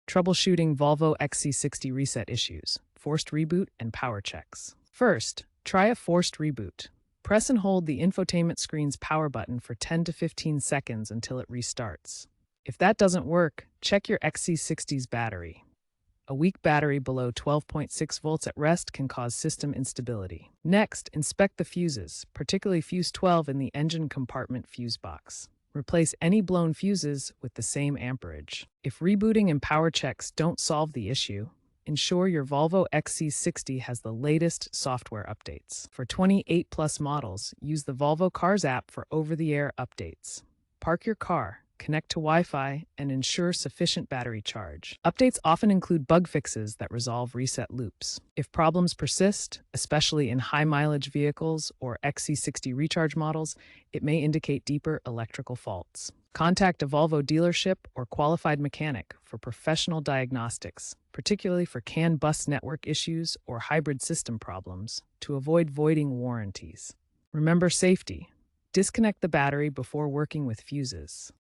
Troubleshooting Volvo XC60 reset issues, forced reboot, and power checks. First, try a forced reboot. Press and hold the infotainment screen's power button for 10 to 15 seconds until it restarts. If that doesn't work, check your XC60's battery. A weak battery below 12.6 volts at rest can cause system instability. Next, inspect the fuses, particularly fuse 12 in the engine compartment fuse box. Replace any blown fuses with the same amperage. If rebooting and power checks don't solve the issue, ensure your Volvo XC60 has the latest software updates. For 28+ models, use the Volvo Cars app for over-the-air updates. Park your car, connect to Wi-Fi, and ensure sufficient battery charge. Updates often include bug fixes that resolve reset loops. If problems persist, especially in high-mileage vehicles or XC60 recharge models, it may indicate deeper electrical faults. Contact a Volvo dealership or qualified mechanic for professional diagnostics, particularly for CAN bus network issues or hybrid system problems, to avoid voiding warranties. Remember safety. Disconnect the battery before working with fuses.